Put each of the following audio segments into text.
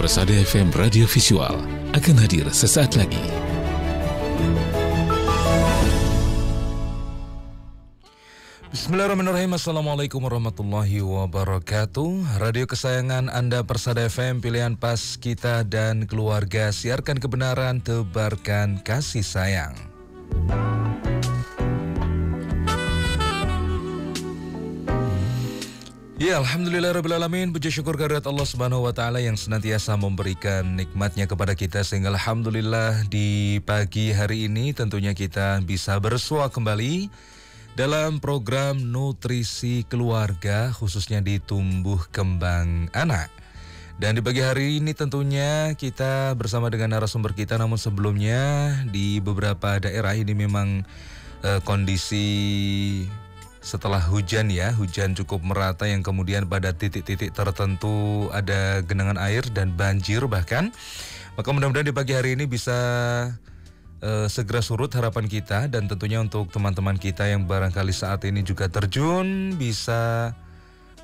Persada FM Radio Visual akan hadir sesaat lagi. Bismillahirrahmanirrahim. Assalamualaikum warahmatullahi wabarakatuh. Radio kesayangan Anda Persada FM, pilihan pas kita dan keluarga. Siarkan kebenaran, tebarkan kasih sayang. Ya, alhamdulillahirrahmanirrahim. Puji syukur kehadirat Allah Subhanahu wa Ta'ala yang senantiasa memberikan nikmatnya kepada kita, sehingga alhamdulillah di pagi hari ini tentunya kita bisa bersua kembali dalam program nutrisi keluarga, khususnya di tumbuh kembang anak. Dan di pagi hari ini tentunya kita bersama dengan narasumber kita, namun sebelumnya di beberapa daerah ini memang kondisi setelah hujan cukup merata, yang kemudian pada titik-titik tertentu ada genangan air dan banjir bahkan. Maka mudah-mudahan di pagi hari ini bisa segera surut harapan kita, dan tentunya untuk teman-teman kita yang barangkali saat ini juga terjun, bisa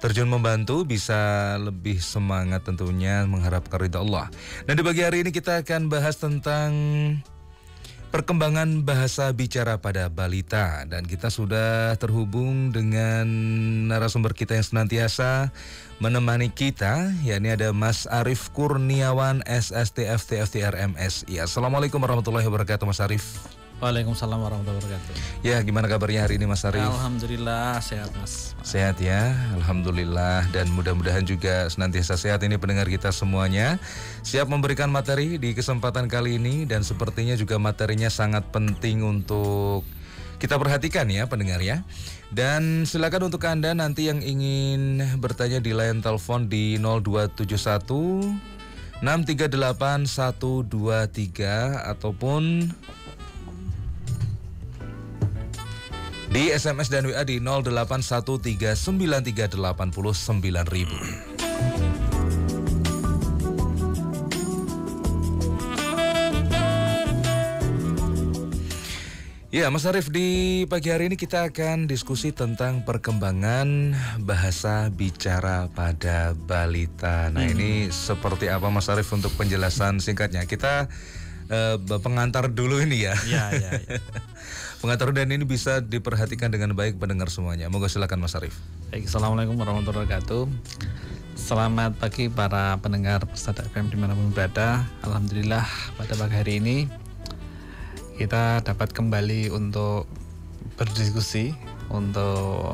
terjun membantu, bisa lebih semangat tentunya mengharapkan ridha Allah. Dan di pagi hari ini kita akan bahas tentang perkembangan bahasa bicara pada balita, dan kita sudah terhubung dengan narasumber kita yang senantiasa menemani kita, yakni ada Mas Arief Kurniawan, SST FTR MSI. Assalamualaikum warahmatullahi wabarakatuh, Mas Arief. Waalaikumsalam warahmatullahi wabarakatuh. Ya, gimana kabarnya hari ini Mas Arief? Alhamdulillah sehat, Mas. Sehat ya, alhamdulillah, dan mudah-mudahan juga senantiasa sehat ini pendengar kita semuanya. Siap memberikan materi di kesempatan kali ini, dan sepertinya juga materinya sangat penting untuk kita perhatikan ya pendengar ya. Dan silakan untuk Anda nanti yang ingin bertanya di line telepon di 0271 638 123 ataupun di SMS dan WA di 081393809000. Ya, Mas Arief, di pagi hari ini kita akan diskusi tentang perkembangan bahasa bicara pada balita. Nah, ini seperti apa Mas Arief untuk penjelasan singkatnya? Kita pengantar dulu ini ya. Ya. Pengantar, dan ini bisa diperhatikan dengan baik pendengar semuanya. Moga silakan Mas Arief. Baik, assalamualaikum warahmatullahi wabarakatuh. Selamat pagi para pendengar Persada FM dimanapun berada. Alhamdulillah pada pagi hari ini kita dapat kembali untuk berdiskusi, untuk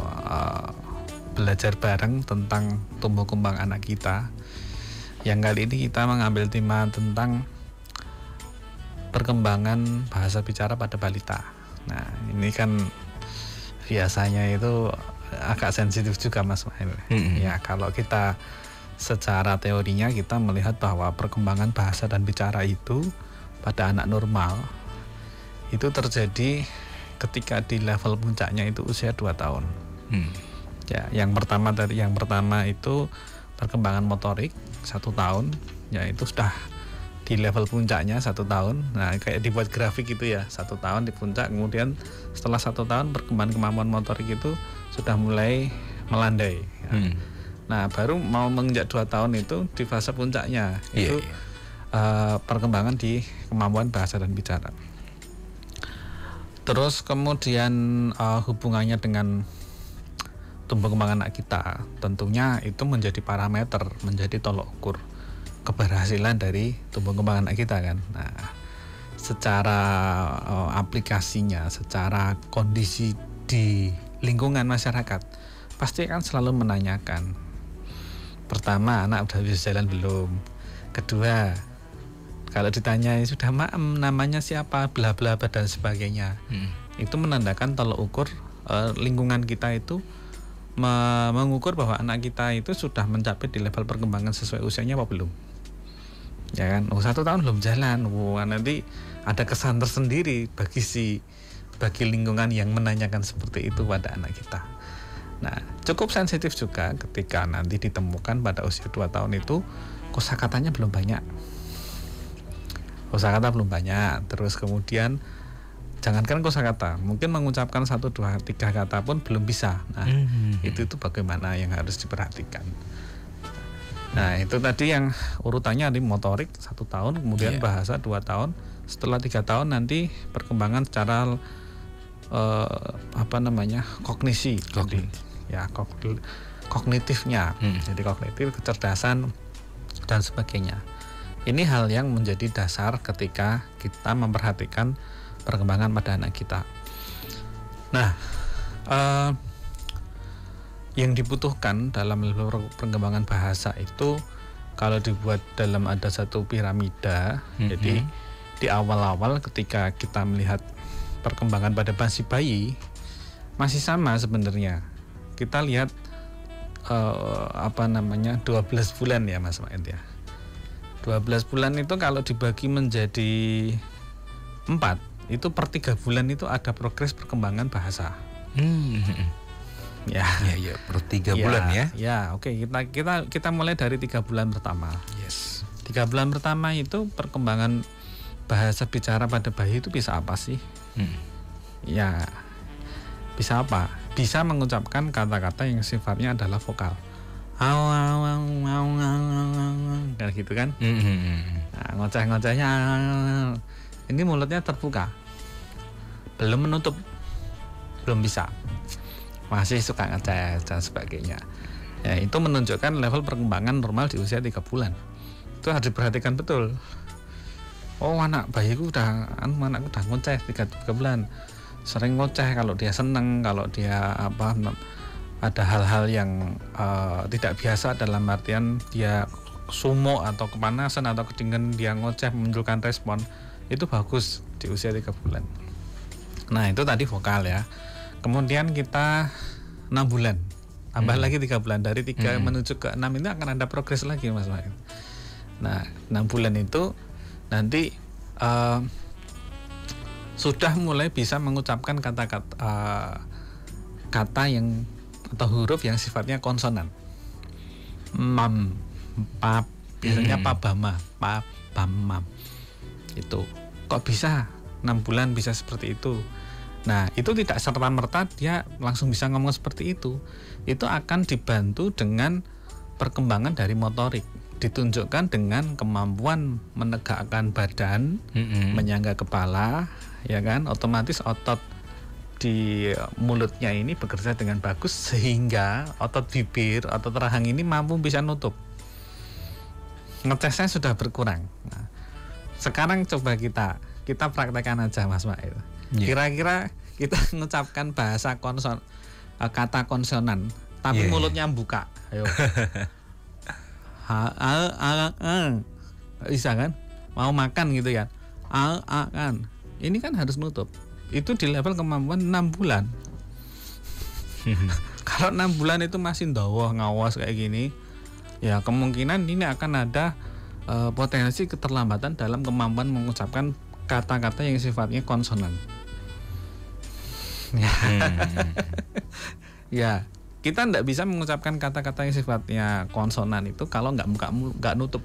belajar bareng tentang tumbuh kembang anak kita. Yang kali ini kita mengambil tema tentang perkembangan bahasa bicara pada balita. Nah, ini kan biasanya itu agak sensitif juga, Mas Mail. Ya, kalau kita secara teorinya kita melihat bahwa perkembangan bahasa dan bicara itu pada anak normal itu terjadi ketika di level puncaknya itu usia 2 tahun. Ya, yang pertama itu perkembangan motorik 1 tahun, yaitu sudah di level puncaknya 1 tahun. Nah, kayak dibuat grafik gitu ya, 1 tahun di puncak, kemudian setelah 1 tahun perkembangan kemampuan motorik itu sudah mulai melandai. Nah, baru mau menginjak 2 tahun itu di fase puncaknya itu perkembangan di kemampuan bahasa dan bicara. Terus kemudian hubungannya dengan tumbuh kembang anak kita, tentunya itu menjadi parameter, menjadi tolok ukur keberhasilan dari tumbuh kembang anak kita kan. Nah, secara aplikasinya, secara kondisi di lingkungan masyarakat, pasti akan selalu menanyakan. Pertama, anak udah bisa jalan belum? Kedua, kalau ditanya sudah namanya siapa, bla bla bla dan sebagainya, itu menandakan tolok ukur lingkungan kita itu mengukur bahwa anak kita itu sudah mencapai di level perkembangan sesuai usianya apa belum. Ya kan, 1 tahun belum jalan, nanti ada kesan tersendiri bagi lingkungan yang menanyakan seperti itu pada anak kita. Nah, cukup sensitif juga ketika nanti ditemukan pada usia 2 tahun itu kosakatanya belum banyak. Terus kemudian jangankan kosakata, mungkin mengucapkan 1, 2, 3 kata pun belum bisa. Nah, itu bagaimana yang harus diperhatikan. Nah itu tadi yang urutannya di motorik 1 tahun, kemudian bahasa 2 tahun, setelah 3 tahun nanti perkembangan secara kognisi. Jadi ya kognitifnya, jadi kognitif, kecerdasan dan sebagainya. Ini hal yang menjadi dasar ketika kita memperhatikan perkembangan pada anak kita. Nah, yang dibutuhkan dalam perkembangan bahasa itu kalau dibuat dalam ada satu piramida. Jadi di awal-awal ketika kita melihat perkembangan pada masih bayi masih sama sebenarnya. Kita lihat 12 bulan ya Mas Maid ya. 12 bulan itu kalau dibagi menjadi 4, itu per 3 bulan itu ada progres perkembangan bahasa. Ya, per 3 bulan ya. Ya, oke, kita mulai dari 3 bulan pertama. Yes. 3 bulan pertama itu perkembangan bahasa bicara pada bayi itu bisa apa sih? Ya, bisa apa? Bisa mengucapkan kata-kata yang sifatnya adalah vokal. Kayak gitu kan? Nah, ngoceh-ngocehnya. Ini mulutnya terbuka. Belum menutup. Belum bisa. Masih suka ngoceh dan sebagainya. Ya, itu menunjukkan level perkembangan normal di usia 3 bulan. Itu harus diperhatikan betul. Oh, anakku udah ngoceh 3 bulan. Sering ngoceh kalau dia seneng, kalau dia ada hal-hal yang tidak biasa dalam artian dia sumo atau kepanasan atau kedinginan, dia ngoceh menunjukkan respon, itu bagus di usia 3 bulan. Nah, itu tadi vokal ya. Kemudian kita 6 bulan, tambah lagi 3 bulan, dari 3 menuju ke 6 itu akan ada progres lagi Mas Maid. Nah, 6 bulan itu nanti sudah mulai bisa mengucapkan kata yang atau huruf yang sifatnya konsonan. Mam, pap, biasanya pabama, pap, bam, mam. Itu kok bisa 6 bulan bisa seperti itu. Nah, itu tidak serta-merta dia langsung bisa ngomong seperti itu. Itu akan dibantu dengan perkembangan dari motorik. Ditunjukkan dengan kemampuan menegakkan badan, menyangga kepala, ya kan? Otomatis otot di mulutnya ini bekerja dengan bagus sehingga otot bibir, otot rahang ini mampu bisa nutup. Ngetesnya sudah berkurang. Nah, sekarang coba kita praktekkan aja Mas Mail. Kira-kira kita mengucapkan bahasa kata konsonan tapi mulutnya buka. Ayo. Bisa kan? Mau makan gitu ya. Kan. Ini kan harus nutup. Itu di level kemampuan 6 bulan. Kalau 6 bulan itu masih ndawoh ngawas kayak gini, ya kemungkinan ini akan ada potensi keterlambatan dalam kemampuan mengucapkan kata-kata yang sifatnya konsonan. Ya, kita tidak bisa mengucapkan kata-kata yang sifatnya konsonan itu kalau nggak nutup.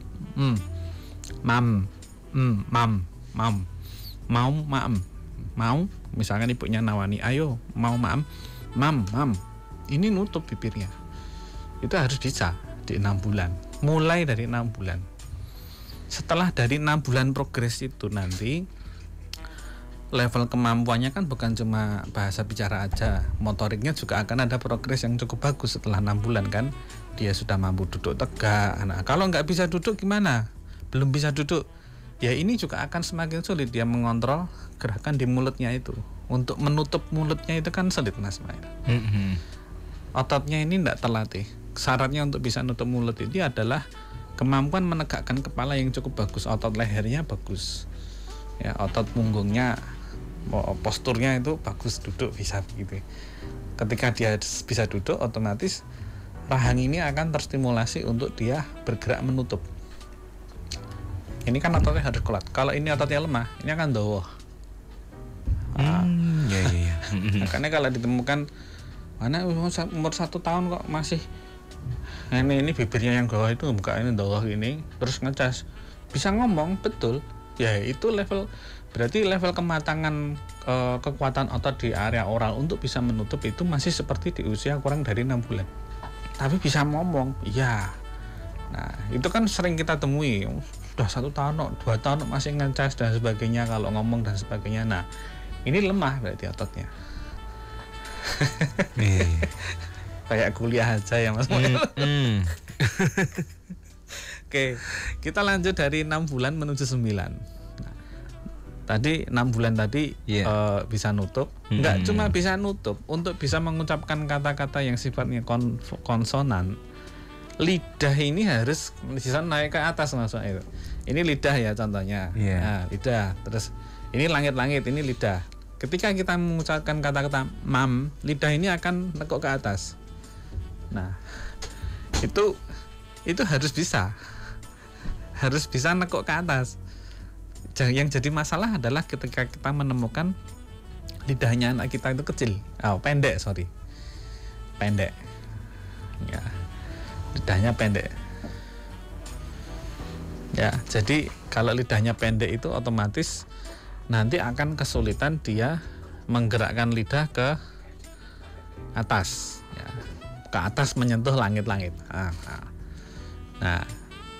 Mam, mam, mau, maem, mau. Misalkan ibunya nawani, ayo mau mam, mam. Ini nutup bibirnya. Itu harus bisa di 6 bulan. Mulai dari 6 bulan. Setelah dari 6 bulan progres itu nanti level kemampuannya kan bukan cuma bahasa bicara aja, motoriknya juga akan ada progres yang cukup bagus setelah 6 bulan kan. Dia sudah mampu duduk tegak. Nah, kalau nggak bisa duduk gimana? Belum bisa duduk, ya ini juga akan semakin sulit dia mengontrol gerakan di mulutnya itu. Untuk menutup mulutnya itu kan sulit Mas Mail. Ototnya ini tidak terlatih. Syaratnya untuk bisa nutup mulut itu adalah kemampuan menegakkan kepala yang cukup bagus, otot lehernya bagus, ya otot punggungnya, posturnya itu bagus, duduk bisa begitu. Ketika dia bisa duduk, otomatis rahang ini akan terstimulasi untuk dia bergerak menutup. Ini kan ototnya harus kuat. Kalau ini ototnya lemah, ini akan dowoh. Makanya kalau ditemukan mana umur 1 tahun kok masih ini bibirnya yang bawah itu buka ini bawah ini terus ngecas bisa ngomong betul, ya itu berarti level kematangan kekuatan otot di area oral untuk bisa menutup itu masih seperti di usia kurang dari 6 bulan, tapi bisa ngomong ya. Nah itu kan sering kita temui, sudah 1 tahun, 2 tahun masih ngecas dan sebagainya kalau ngomong dan sebagainya. Nah, ini lemah berarti ototnya. Kayak kuliah aja ya Mas. Oke, kita lanjut dari 6 bulan menuju 9. Nah, tadi 6 bulan tadi bisa nutup, nggak cuma bisa nutup, untuk bisa mengucapkan kata-kata yang sifatnya konsonan, lidah ini harus bisa naik ke atas maksudnya itu. Ini lidah ya contohnya. Nah, lidah. Terus ini langit-langit, ini lidah. Ketika kita mengucapkan kata-kata mam, lidah ini akan nekuk ke atas. Nah, itu harus bisa nekuk ke atas. Yang jadi masalah adalah ketika kita menemukan lidahnya anak kita itu kecil, pendek ya, lidahnya pendek ya. Jadi kalau lidahnya pendek itu otomatis nanti akan kesulitan dia menggerakkan lidah ke atas ya, ke atas menyentuh langit-langit. Nah,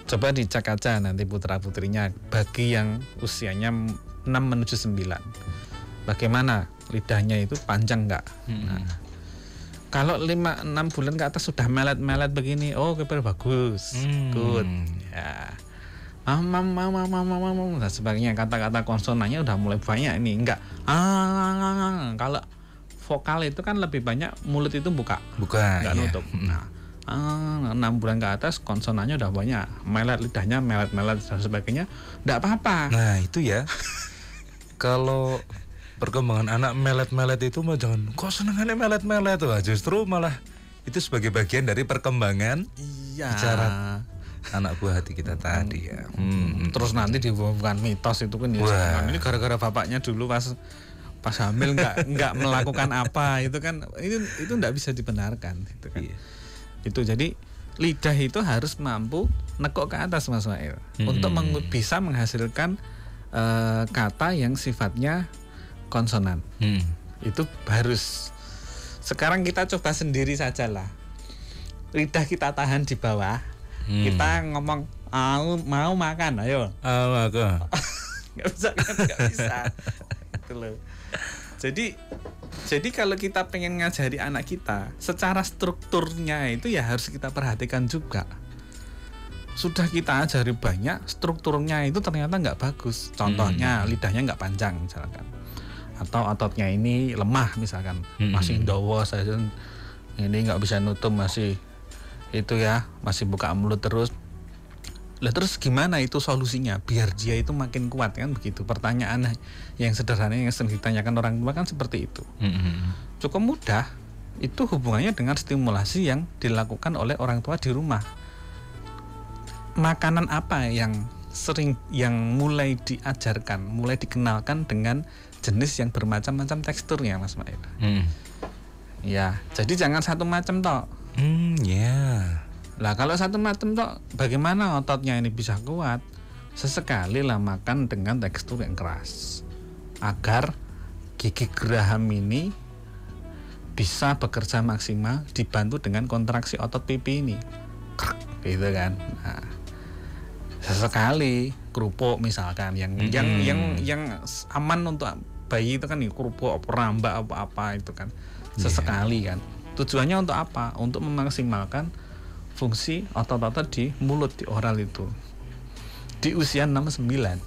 coba dicek aja nanti putra-putrinya bagi yang usianya 6 menuju 9. Bagaimana lidahnya itu panjang enggak? Nah, kalau 5-6 bulan ke atas sudah melet-melet begini, keper bagus. Good. Ya. Dan sebagainya, kata-kata konsonannya udah mulai banyak ini. Enggak. Kalau vokal itu kan lebih banyak mulut itu buka enggak nutup. Nah, 6 bulan ke atas konsonannya udah banyak, melet lidahnya, melet-melet dan sebagainya, enggak apa-apa. Nah itu ya, kalau perkembangan anak melet-melet itu mah jangan, kok senengannya melet-melet tuh, justru malah itu sebagai bagian dari perkembangan bicara anak buah hati kita tadi ya. Terus nanti dihubungkan mitos itu kan ya, ini gara-gara bapaknya dulu pas hamil nggak melakukan apa, itu kan itu nggak bisa dibenarkan itu kan. Itu jadi lidah itu harus mampu nekuk ke atas Mas Wael untuk bisa menghasilkan kata yang sifatnya konsonan. Itu harus. Sekarang kita coba sendiri sajalah, lidah kita tahan di bawah, kita ngomong mau makan, ayo makan. nggak bisa itu loh. Jadi kalau kita pengen ngajari anak kita, secara strukturnya itu ya harus kita perhatikan juga. Sudah kita ajari banyak, strukturnya itu ternyata nggak bagus. Contohnya lidahnya nggak panjang misalkan, atau ototnya ini lemah misalkan, masih dowo saja, ini nggak bisa nutup, masih itu ya, masih buka mulut terus. Lah terus gimana itu solusinya biar dia itu makin kuat kan begitu? Pertanyaan yang sederhana yang sering ditanyakan orang tua kan seperti itu. Cukup mudah, itu hubungannya dengan stimulasi yang dilakukan oleh orang tua di rumah. Makanan apa yang mulai diajarkan, mulai dikenalkan dengan jenis yang bermacam-macam teksturnya Mas Mail. Ya, jadi jangan satu macam toh. Lah kalau satu macam toh, bagaimana ototnya ini bisa kuat? Sesekali lah makan dengan tekstur yang keras, agar gigi geraham ini bisa bekerja maksimal, dibantu dengan kontraksi otot pipi ini, gitu kan. Nah, sesekali kerupuk misalkan yang aman untuk bayi itu kan, kerupuk, rambak apa itu kan, sesekali kan. Tujuannya untuk apa? Untuk memaksimalkan fungsi otot-otot di mulut, di oral itu di usia 6-9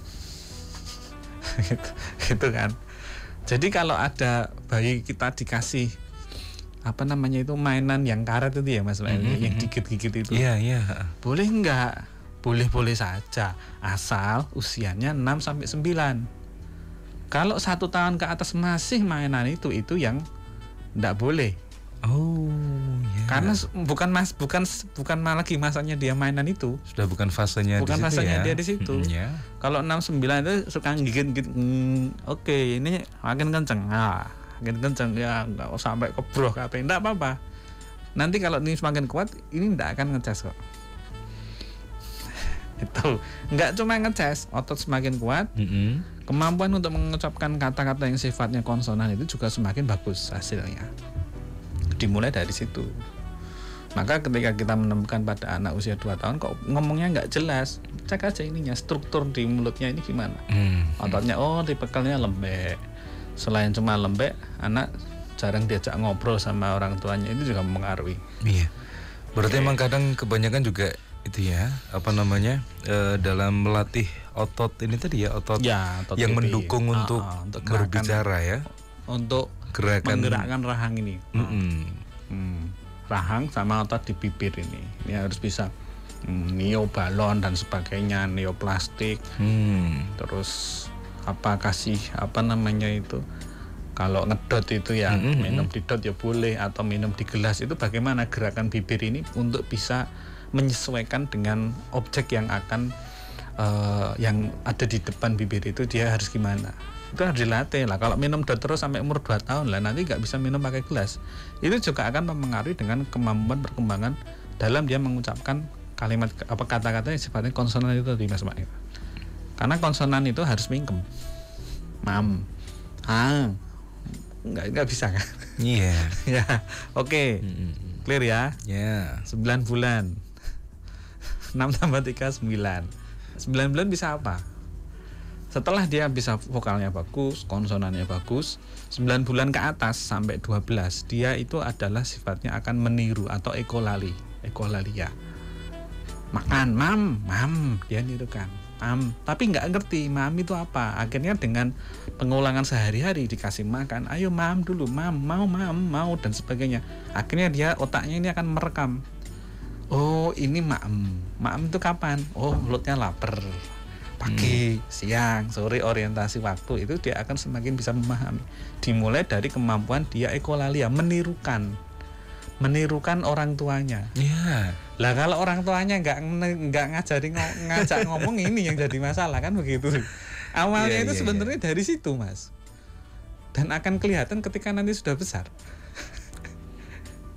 gitu kan. Jadi kalau ada bayi kita dikasih mainan yang karet itu ya Mas, yang gigit-gigit itu, boleh enggak? Boleh-boleh saja, asal usianya 6-9. Kalau 1 tahun ke atas masih mainan itu yang enggak boleh. Karena bukan lagi masanya dia mainan itu. Sudah bukan fasenya dia di situ. Kalau 6-9 itu suka gigit-gigit, ini makin kenceng. Makin kenceng ya, enggak sampai kebroh kabeh, enggak apa-apa. Nanti kalau ini semakin kuat, ini enggak akan ngecas kok. Itu enggak cuma ngecas, otot semakin kuat, kemampuan untuk mengucapkan kata-kata yang sifatnya konsonan itu juga semakin bagus hasilnya. Dimulai dari situ. Maka ketika kita menemukan pada anak usia 2 tahun kok ngomongnya nggak jelas, cek aja ininya, struktur di mulutnya ini gimana. Ototnya, tipikalnya lembek. Selain cuma lembek, anak jarang diajak ngobrol sama orang tuanya, itu juga mempengaruhi. Iya. Berarti emang kadang kebanyakan juga itu ya, dalam melatih otot ini tadi ya, otot yang mendukung untuk berbicara ya, untuk menggerakkan rahang ini. Rahang sama otot di bibir ini harus bisa neo balon dan sebagainya, neoplastik. Terus kalau ngedot itu ya minum di dot ya boleh, atau minum di gelas. Itu bagaimana gerakan bibir ini untuk bisa menyesuaikan dengan objek yang akan yang ada di depan bibir itu, dia harus gimana. Itu harus dilatih lah. Kalau minum dot terus sampai umur 2 tahun lah, nanti nggak bisa minum pakai gelas. Itu juga akan mempengaruhi dengan kemampuan perkembangan dalam dia mengucapkan kalimat kata-kata yang sifatnya konsonan itu tadi, Mas Mail. Karena konsonan itu harus mingkem. Mam, nggak bisa kan? Iya. Ya, oke. Clear ya? Ya. 9 bulan. 6 tambah 3 9. 9 bulan bisa apa? Setelah dia bisa vokalnya bagus, konsonannya bagus, 9 bulan ke atas sampai 12, dia itu adalah sifatnya akan meniru atau ekolalia. Makan, mam, dia nirukan. Tapi nggak ngerti mam itu apa. Akhirnya dengan pengulangan sehari-hari dikasih makan, ayo mam dulu, mam mau dan sebagainya. Akhirnya dia otaknya ini akan merekam. Oh ini mam itu kapan? Oh mulutnya lapar. Pagi, siang, sore, orientasi waktu, itu dia akan semakin bisa memahami. Dimulai dari kemampuan dia ekolalia, menirukan orang tuanya. Iya. Lah kalau orang tuanya nggak ngajak ngomong, ini yang jadi masalah kan begitu. Awalnya itu sebenarnya dari situ, Mas. Dan akan kelihatan ketika nanti sudah besar.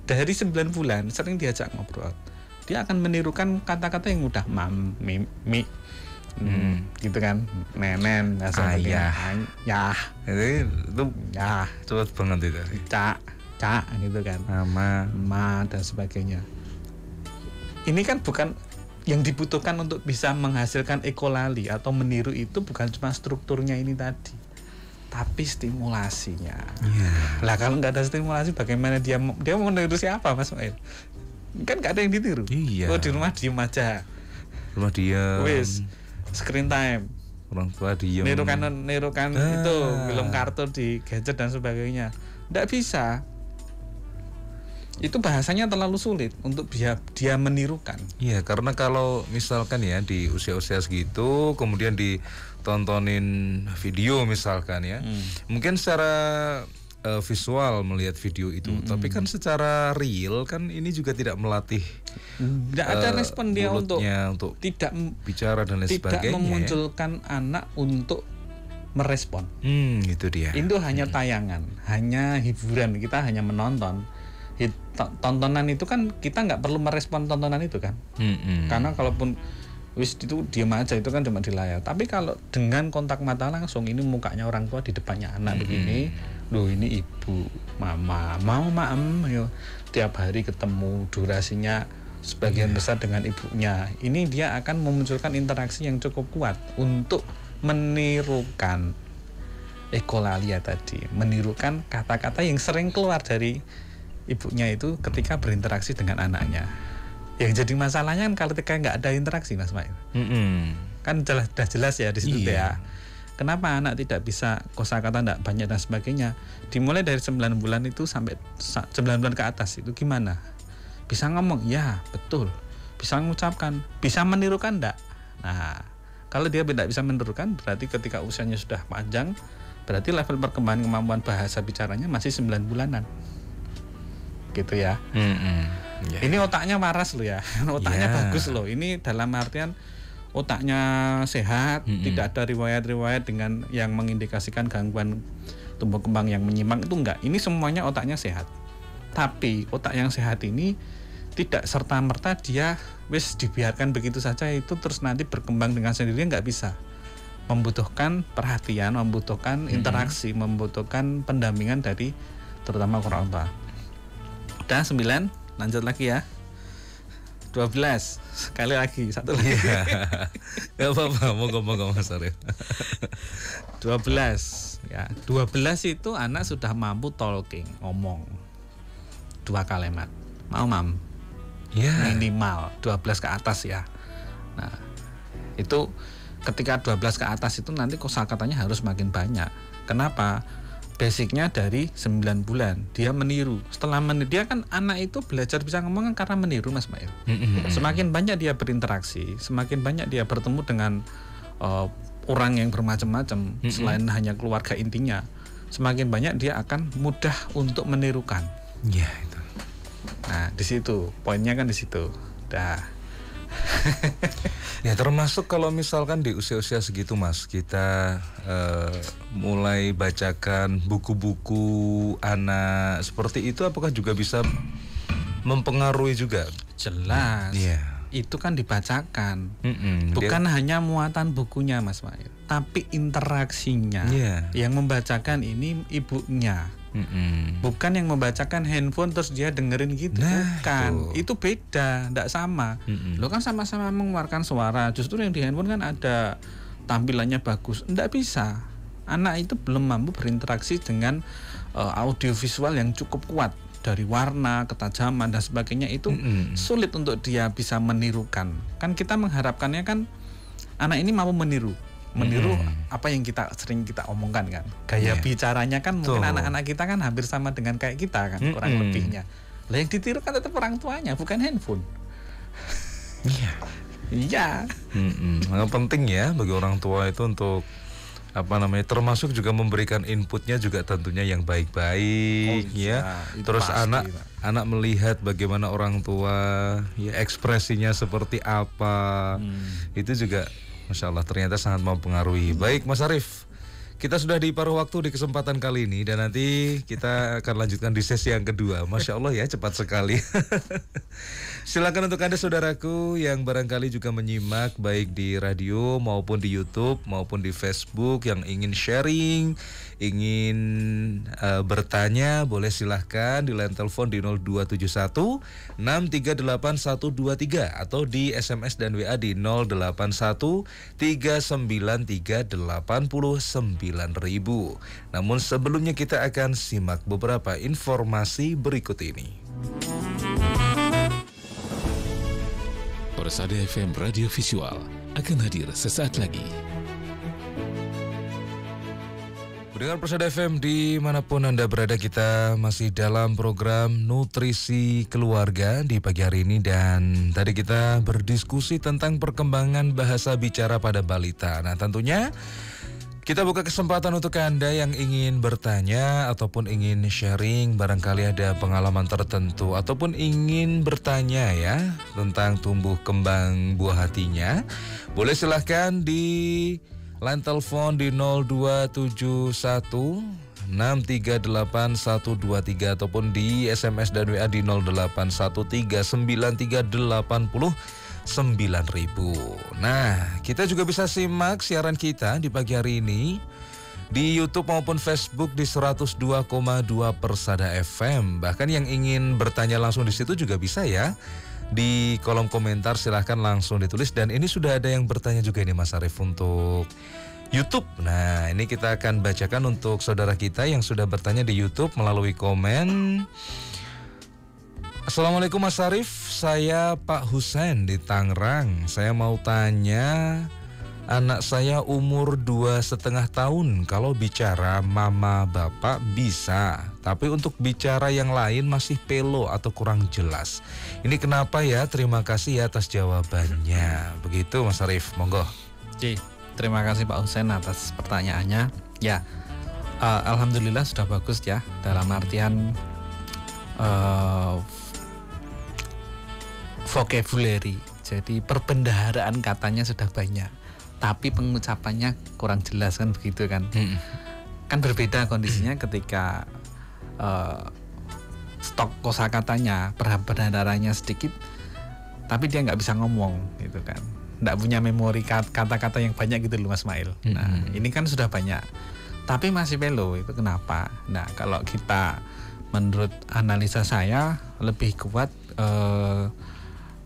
Dari 9 bulan sering diajak ngobrol, dia akan menirukan kata-kata yang mudah, mam, mi, gitu kan, nenen, ayah, ya, itu ya, cepet banget itu, cak, gitu kan, ma dan sebagainya. Ini kan bukan yang dibutuhkan untuk bisa menghasilkan ekolali atau meniru, itu bukan cuma strukturnya ini tadi, tapi stimulasinya. Lah kalau nggak ada stimulasi, bagaimana dia mau meniru siapa, Mas Mail? Kan nggak ada yang ditiru. Iya. Di rumah diem aja. Rumah diem. Wis, screen time. Orang tua diem. Nirukan itu film kartun di gadget dan sebagainya. Nggak bisa. Itu bahasanya terlalu sulit untuk dia menirukan. Iya, karena kalau misalkan ya di usia-usia segitu kemudian ditontonin video misalkan ya, mungkin secara visual melihat video itu, tapi kan secara real kan ini juga tidak melatih. Tidak ada respon dia untuk tidak bicara dan lain sebagainya. Tidak memunculkan anak untuk merespon. Itu dia. Itu hanya tayangan, hanya hiburan, kita hanya menonton. Tontonan itu kan kita nggak perlu merespon tontonan itu kan, karena kalaupun wis itu diam aja, itu kan cuma di layar. Tapi kalau dengan kontak mata langsung, ini mukanya orang tua di depannya anak begini, loh ini ibu, mama, mau yo, tiap hari ketemu, durasinya sebagian besar dengan ibunya. Ini dia akan memunculkan interaksi yang cukup kuat untuk menirukan ekolalia tadi, menirukan kata-kata yang sering keluar dari ibunya itu ketika berinteraksi dengan anaknya. Yang jadi masalahnya kan kalau ketika nggak ada interaksi, Mas Mail. Kan sudah jelas ya di situ ya. Kenapa anak tidak bisa kosakata tidak banyak dan sebagainya? Dimulai dari 9 bulan itu sampai 9 bulan ke atas itu gimana? Bisa ngomong? Ya, betul. Bisa mengucapkan? Bisa menirukan enggak? Nah, kalau dia tidak bisa menirukan, berarti ketika usianya sudah panjang, berarti level perkembangan kemampuan bahasa bicaranya masih 9 bulanan. Gitu ya. Ini otaknya waras loh ya. Otaknya bagus loh. Ini dalam artian otaknya sehat, tidak ada riwayat-riwayat dengan yang mengindikasikan gangguan tumbuh kembang yang menyimpang, itu enggak. Ini semuanya otaknya sehat. Tapi otak yang sehat ini tidak serta-merta dia wis dibiarkan begitu saja itu terus nanti berkembang dengan sendirinya, enggak bisa. Membutuhkan perhatian, membutuhkan interaksi, membutuhkan pendampingan dari terutama orang tua. Udah 9, lanjut lagi ya. 12. Sekali lagi, satu lagi. Gak apa-apa, monggo Mas Arif. 12 ya. 12 itu anak sudah mampu talking, ngomong 2 kalimat. Mau mam? Ya. Minimal 12 ke atas ya. Nah, itu ketika 12 ke atas itu nanti kosakatanya harus makin banyak. Kenapa? Basicnya dari 9 bulan dia meniru. Setelah dia kan anak itu belajar bisa ngomong kan karena meniru Mas Mail. Semakin banyak dia berinteraksi, semakin banyak dia bertemu dengan orang yang bermacam-macam selain hanya keluarga intinya, semakin banyak dia akan mudah untuk menirukan. Ya itu. Nah di situ poinnya kan di situ. Dah. Ya termasuk kalau misalkan di usia-usia segitu Mas, kita mulai bacakan buku-buku anak seperti itu, apakah juga bisa mempengaruhi juga? Jelas. Itu kan dibacakan. Bukan hanya muatan bukunya Mas Mail, tapi interaksinya. Yang membacakan ini ibunya. Bukan yang membacakan handphone terus dia dengerin gitu. Bukan. Itu beda, tidak sama. Lo kan sama-sama mengeluarkan suara. Justru yang di handphone kan ada tampilannya bagus. Tidak bisa. Anak itu belum mampu berinteraksi dengan audiovisual yang cukup kuat. Dari warna, ketajaman dan sebagainya itu sulit untuk dia bisa menirukan. Kan kita mengharapkannya kan anak ini mampu meniru apa yang sering kita omongkan kan. Gaya bicaranya kan mungkin anak-anak kita kan hampir sama dengan kayak kita kan, kurang lebihnya. Lah yang ditiru kan tetap orang tuanya, bukan handphone. Iya. Sangat penting ya bagi orang tua itu untuk termasuk juga memberikan inputnya juga tentunya yang baik-baik Terus pasti, anak melihat bagaimana orang tua ya ekspresinya seperti apa. Itu juga Masya Allah ternyata sangat mempengaruhi. Baik Mas Arif, kita sudah di paruh waktu di kesempatan kali ini, dan nanti kita akan lanjutkan di sesi yang kedua. Masya Allah ya, cepat sekali. Silakan untuk Anda saudaraku yang barangkali juga menyimak baik di radio maupun di YouTube maupun di Facebook yang ingin sharing, ingin bertanya, boleh silahkan di line telepon di 0271 638 123 atau di SMS dan WA di 081 393 89.000. Namun sebelumnya kita akan simak beberapa informasi berikut ini. Persada FM Radio Visual akan hadir sesaat lagi. Pendengar Persada FM dimanapun Anda berada, kita masih dalam program Nutrisi Keluarga di pagi hari ini, dan tadi kita berdiskusi tentang perkembangan bahasa bicara pada balita. Nah tentunya kita buka kesempatan untuk Anda yang ingin bertanya ataupun ingin sharing, barangkali ada pengalaman tertentu ataupun ingin bertanya ya tentang tumbuh kembang buah hatinya. Boleh silahkan di line telepon di 0271 638 123 ataupun di SMS dan WA di 08139380 9.000. Nah, kita juga bisa simak siaran kita di pagi hari ini di YouTube maupun Facebook di 102,2 Persada FM. Bahkan yang ingin bertanya langsung di situ juga bisa ya. Di kolom komentar silahkan langsung ditulis, dan ini sudah ada yang bertanya juga ini Mas Arif untuk YouTube. Nah, ini kita akan bacakan untuk saudara kita yang sudah bertanya di YouTube melalui komen. Assalamualaikum Mas Arif, saya Pak Husain di Tangerang. Saya mau tanya, anak saya umur 2,5 tahun. Kalau bicara mama bapak bisa, tapi untuk bicara yang lain masih pelo atau kurang jelas. Ini kenapa ya? Terima kasih ya atas jawabannya. Begitu Mas Arif, monggo. Oke, terima kasih Pak Husain atas pertanyaannya. Ya, alhamdulillah sudah bagus ya, dalam artian vocabulary, jadi perbendaharaan katanya sudah banyak, tapi pengucapannya kurang jelas kan, begitu kan? Kan berbeda kondisinya ketika stok kosakatanya, perbendaharannya sedikit, tapi dia nggak bisa ngomong, gitu kan? Nggak punya memori kata-kata yang banyak gitu loh Mas Mail. Nah, ini kan sudah banyak, tapi masih pelo. Itu kenapa? Nah, kalau kita menurut analisa saya lebih kuat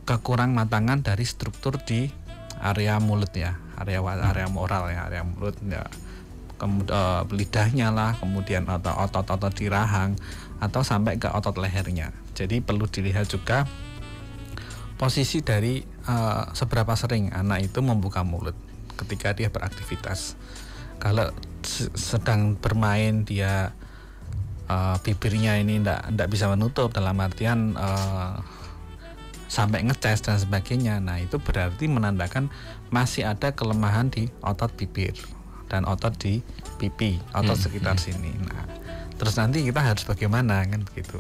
kekurang matangan dari struktur di area mulut ya, area oral ya, area mulut ya, kemudian lidahnya lah, kemudian otot-otot di rahang atau sampai ke otot lehernya. Jadi perlu dilihat juga posisi dari seberapa sering anak itu membuka mulut ketika dia beraktivitas. Kalau sedang bermain dia bibirnya ini tidak bisa menutup, dalam artian sampai ngeces dan sebagainya. Nah, itu berarti menandakan masih ada kelemahan di otot bibir dan otot di pipi, otot sekitar sini. Nah, terus nanti kita harus bagaimana kan gitu.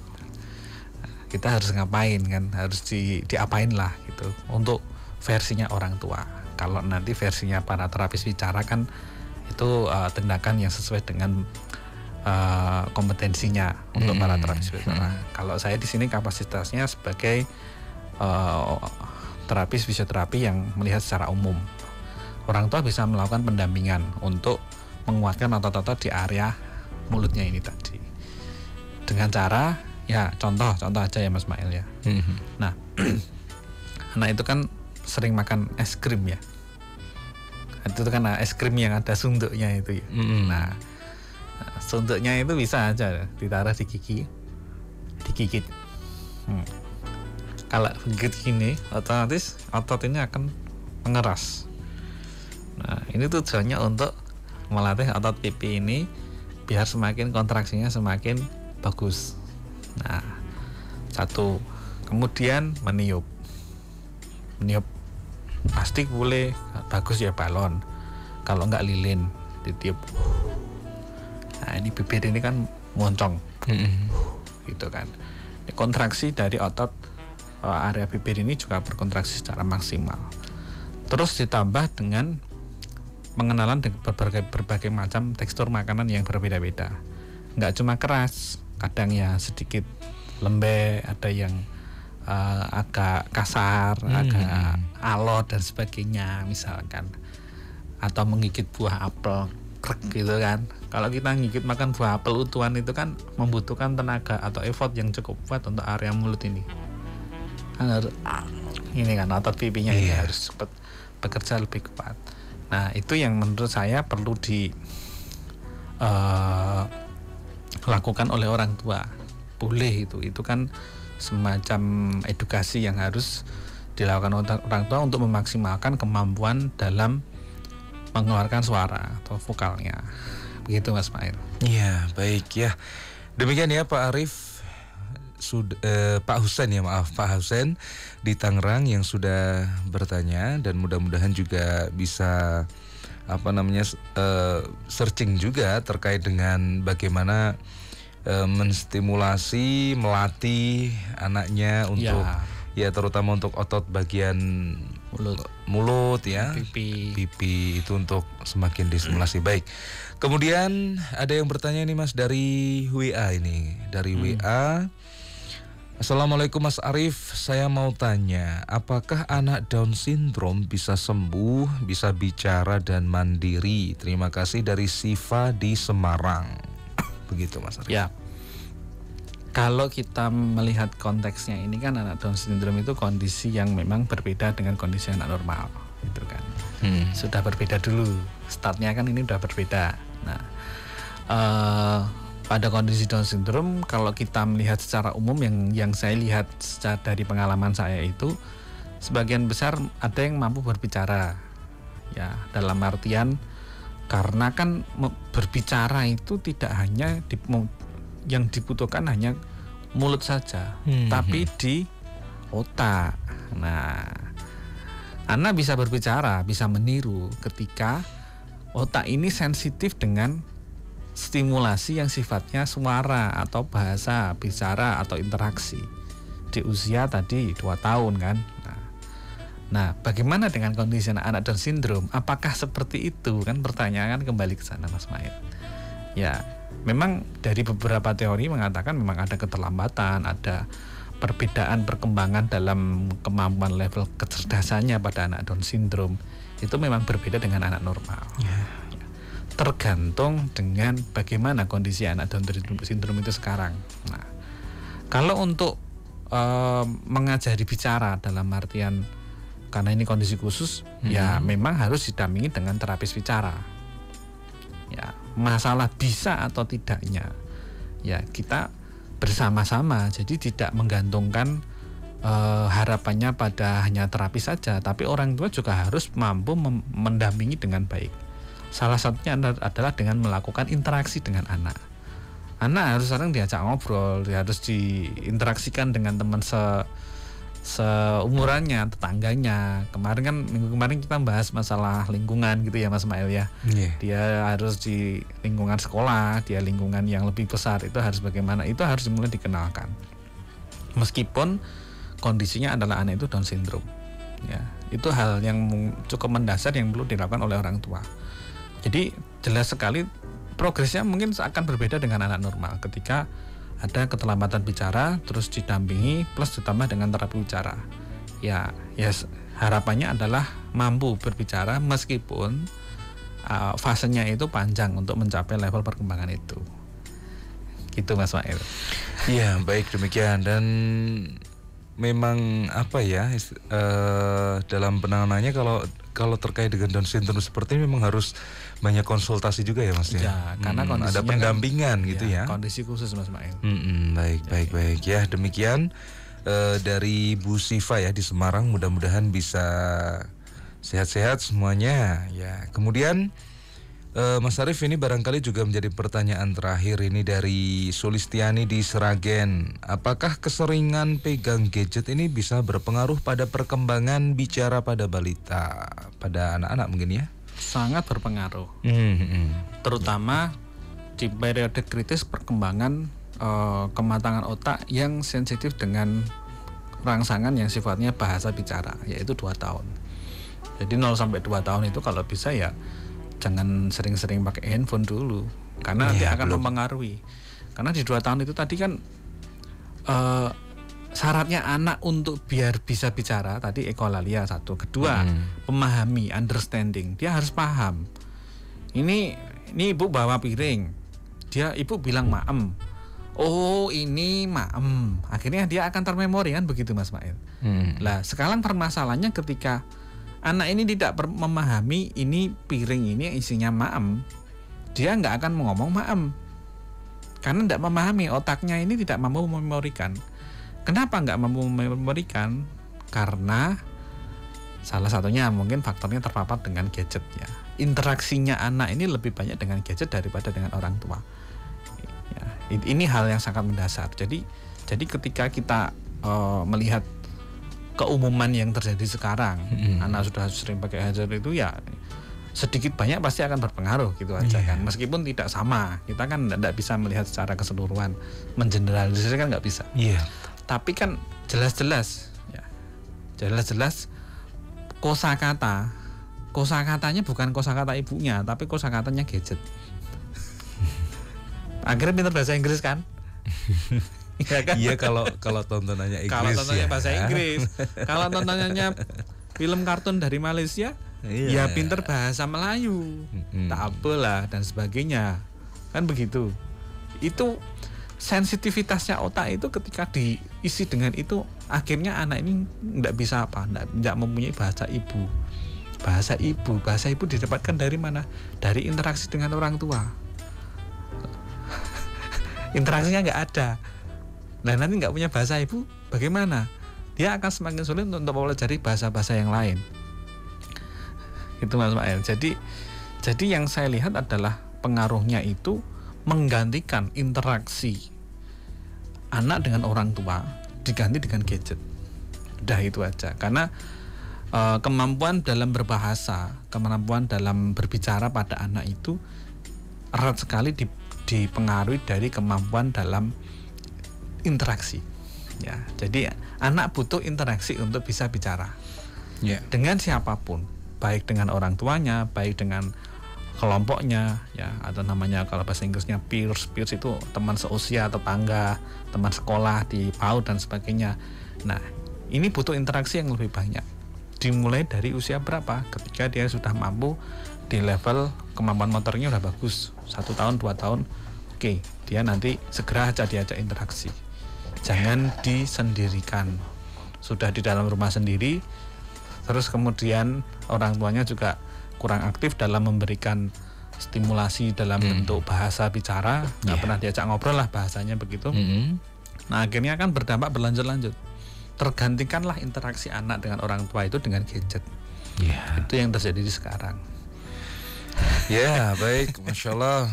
Nah, kita harus ngapain kan, harus diapain lah gitu untuk versinya orang tua. Kalau nanti versinya para terapis bicara kan itu tindakan yang sesuai dengan kompetensinya untuk para terapis bicara. Kalau saya di sini kapasitasnya sebagai terapis fisioterapi yang melihat secara umum. Orang tua bisa melakukan pendampingan untuk menguatkan otot-otot di area mulutnya ini tadi. Dengan cara ya contoh aja ya Mas Mail ya. Nah, anak itu kan sering makan es krim ya. Itu kan es krim yang ada sunduknya itu ya. Nah, sunduknya itu bisa aja ditaruh di gigi, digigit. Kalau gigit gini, otomatis otot ini akan mengeras. Nah, ini tujuannya untuk melatih otot pipi ini biar semakin kontraksinya semakin bagus. Nah, satu. Kemudian meniup plastik boleh, bagus ya balon. Kalau enggak lilin, ditiup. Nah, ini bibir ini kan moncong, gitu kan. Ini kontraksi dari otot area bibir ini juga berkontraksi secara maksimal. Terus ditambah dengan pengenalan berbagai macam tekstur makanan yang berbeda-beda. Nggak cuma keras, kadang ya sedikit lembek, ada yang agak kasar, agak alot dan sebagainya misalkan. Atau menggigit buah apel krek gitu kan. Kalau kita gigit makan buah apel utuhan itu kan membutuhkan tenaga atau effort yang cukup kuat untuk area mulut ini. Ini kan otot pipinya ini harus cepat bekerja lebih kuat. Nah, itu yang menurut saya perlu dilakukan oleh orang tua. Boleh itu kan semacam edukasi yang harus dilakukan orang tua untuk memaksimalkan kemampuan dalam mengeluarkan suara atau vokalnya. Begitu Mas Mail. Iya, baik ya. Demikian ya Pak Arief. Pak Husen di Tangerang yang sudah bertanya, dan mudah-mudahan juga bisa searching juga terkait dengan bagaimana menstimulasi, melatih anaknya untuk ya terutama untuk otot bagian mulut ya, pipi itu untuk semakin distimulasi. Baik. Kemudian ada yang bertanya nih Mas dari WA ini, WA. Assalamualaikum Mas Arief, saya mau tanya, apakah anak Down syndrome bisa sembuh, bisa bicara dan mandiri? Terima kasih dari Siva di Semarang. Begitu Mas Arief. Ya, kalau kita melihat konteksnya ini kan anak Down syndrome itu kondisi yang memang berbeda dengan kondisi anak normal, gitu kan. Sudah berbeda dulu, startnya kan ini sudah berbeda. Nah, pada kondisi Down syndrome, kalau kita melihat secara umum yang saya lihat dari pengalaman saya itu, sebagian besar ada yang mampu berbicara, ya dalam artian karena kan berbicara itu tidak hanya yang dibutuhkan hanya mulut saja, tapi di otak. Nah, anak bisa berbicara, bisa meniru ketika otak ini sensitif dengan stimulasi yang sifatnya suara atau bahasa, bicara atau interaksi di usia tadi 2 tahun kan. Nah, bagaimana dengan kondisi anak Down syndrome? Apakah seperti itu? Kan pertanyaan kembali ke sana Mas Mail. Ya, memang dari beberapa teori mengatakan memang ada keterlambatan, ada perbedaan perkembangan dalam kemampuan level kecerdasannya pada anak Down syndrome. Itu memang berbeda dengan anak normal. Tergantung dengan bagaimana kondisi anak Down syndrome itu sekarang. Nah, kalau untuk mengajari bicara dalam artian karena ini kondisi khusus, ya memang harus didampingi dengan terapis bicara. Ya, masalah bisa atau tidaknya, ya kita bersama-sama. Jadi tidak menggantungkan harapannya pada hanya terapis saja, tapi orang tua juga harus mampu mendampingi dengan baik. Salah satunya adalah dengan melakukan interaksi dengan anak. Anak harus sering diajak ngobrol, dia harus diinteraksikan dengan teman seumurannya, tetangganya. Kemarin kan minggu kemarin kita bahas masalah lingkungan gitu ya Mas Mail ya. Dia harus di lingkungan sekolah, dia lingkungan yang lebih besar itu harus bagaimana, itu harus mulai dikenalkan. Meskipun kondisinya adalah anak itu Down syndrome. Ya, itu hal yang cukup mendasar yang perlu dilakukan oleh orang tua. Jadi jelas sekali progresnya mungkin akan berbeda dengan anak normal ketika ada keterlambatan bicara terus didampingi plus ditambah dengan terapi bicara. Ya harapannya adalah mampu berbicara meskipun fasenya itu panjang untuk mencapai level perkembangan itu. Gitu Mas Mail. Iya, baik demikian. Dan memang apa ya dalam penanganannya kalau terkait dengan Down syndrome seperti ini memang harus banyak konsultasi juga ya Mas ya. Ya, karena ada pendampingan kan, gitu ya. Kondisi khusus Mas Mail. Baik ya, demikian dari Bu Siva ya di Semarang, mudah-mudahan bisa sehat-sehat semuanya ya. Kemudian Mas Arief, ini barangkali juga menjadi pertanyaan terakhir ini dari Sulistiani di Seragen. Apakah keseringan pegang gadget ini bisa berpengaruh pada perkembangan bicara pada balita, pada anak-anak mungkin ya? Sangat berpengaruh. Terutama di periode kritis perkembangan kematangan otak yang sensitif dengan rangsangan yang sifatnya bahasa bicara, yaitu 2 tahun. Jadi 0 sampai 2 tahun itu kalau bisa ya jangan sering-sering pakai handphone dulu, karena nanti akan mempengaruhi. Karena di 2 tahun itu tadi kan syaratnya anak untuk biar bisa bicara tadi ekolalia 1, kedua memahami, understanding, dia harus paham. Ini ibu bawa piring, ibu bilang maem, oh ini maem, akhirnya dia akan termemori kan begitu Mas Mail. Lah sekarang permasalahannya ketika anak ini tidak memahami ini piring ini isinya maem, dia nggak akan ngomong maem karena tidak memahami, otaknya ini tidak mampu mememorikan. Kenapa nggak mampu mememorikan? Karena salah satunya mungkin faktornya terpapar dengan gadget ya. Interaksinya anak ini lebih banyak dengan gadget daripada dengan orang tua. Ya, ini hal yang sangat mendasar. Jadi ketika kita melihat keumuman yang terjadi sekarang, anak sudah sering pakai gadget itu ya sedikit banyak pasti akan berpengaruh gitu aja kan. Meskipun tidak sama, kita kan tidak bisa melihat secara keseluruhan, mengeneralisir kan nggak bisa. Tapi kan jelas-jelas kosakatanya bukan kosakata ibunya, tapi kosakatanya gadget. Akhirnya pintar bahasa Inggris kan? Ya kan? Iya kalau tontonannya Inggris. Kalau tontonannya bahasa Inggris, kalau tontonannya film kartun dari Malaysia, ya pintar bahasa Melayu, tak apalah dan sebagainya, kan begitu. Itu sensitivitasnya otak itu ketika diisi dengan itu, akhirnya anak ini nggak bisa nggak mempunyai bahasa ibu. Bahasa ibu didapatkan dari mana? Dari interaksi dengan orang tua. Interaksinya nggak ada. Nah nanti nggak punya bahasa ibu, bagaimana? Dia akan semakin sulit untuk mempelajari bahasa-bahasa yang lain. Itu Mas Mail. Jadi yang saya lihat adalah pengaruhnya itu menggantikan interaksi anak dengan orang tua diganti dengan gadget. Udah itu aja. Karena kemampuan dalam berbahasa, kemampuan dalam berbicara pada anak itu erat sekali dipengaruhi dari kemampuan dalam interaksi. Ya, jadi anak butuh interaksi untuk bisa bicara. Dengan siapapun, baik dengan orang tuanya, baik dengan kelompoknya, ya, atau namanya kalau bahasa Inggrisnya peers itu teman seusia, tetangga, teman sekolah di PAUD dan sebagainya. Nah, ini butuh interaksi yang lebih banyak. Dimulai dari usia berapa? Ketika dia sudah mampu di level kemampuan motornya udah bagus, 1 tahun, 2 tahun, oke, dia nanti segera aja diajak interaksi. Jangan disendirikan. Sudah di dalam rumah sendiri, terus kemudian orang tuanya juga kurang aktif dalam memberikan stimulasi dalam bentuk bahasa bicara, nggak pernah diajak ngobrol lah bahasanya begitu. Nah akhirnya kan berdampak berlanjut-lanjut. Tergantikanlah interaksi anak dengan orang tua itu dengan gadget. Itu yang terjadi sekarang. Ya, baik, Masya Allah.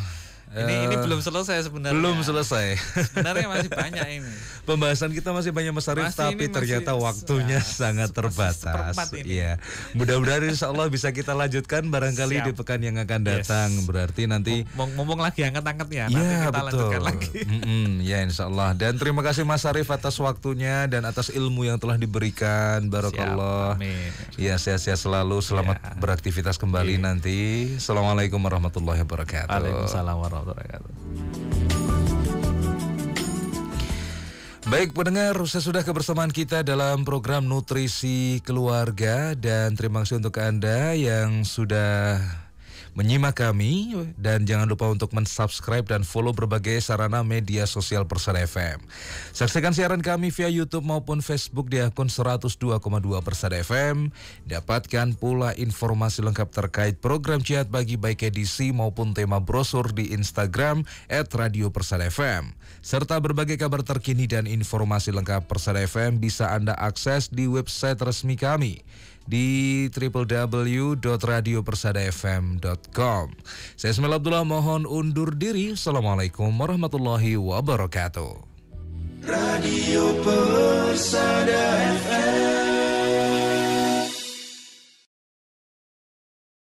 Ini belum selesai sebenarnya. Belum selesai. Sebenarnya masih banyak ini. Pembahasan kita masih banyak Mas Arif, tapi ternyata waktunya sangat terbatas. Iya. Mudah-mudahan insya Allah bisa kita lanjutkan barangkali di pekan yang akan datang. Berarti nanti ngomong lagi angkat-angkatnya. Nanti kita betul. Lanjutkan lagi. Ya insya Allah. Dan terima kasih Mas Arif atas waktunya dan atas ilmu yang telah diberikan. Barakallah. Ya, sehat-sehat selalu. Selamat beraktivitas kembali nanti. Assalamualaikum warahmatullahi wabarakatuh. Waalaikumsalam warahmatullahi wabarakatuh. Baik pendengar, sesudah kebersamaan kita dalam program Nutrisi Keluarga, dan terima kasih untuk Anda yang sudah menyimak kami, dan jangan lupa untuk mensubscribe dan follow berbagai sarana media sosial Persada FM. Saksikan siaran kami via YouTube maupun Facebook di akun 102,2 Persada FM. Dapatkan pula informasi lengkap terkait program Jihad Pagi baik edisi maupun tema brosur di Instagram @radiopersadafm. Serta berbagai kabar terkini dan informasi lengkap Persada FM bisa Anda akses di website resmi kami di www.radiopersadafm.com. Saya Ismail Abdullah mohon undur diri. Assalamualaikum warahmatullahi wabarakatuh. Radio Persada FM.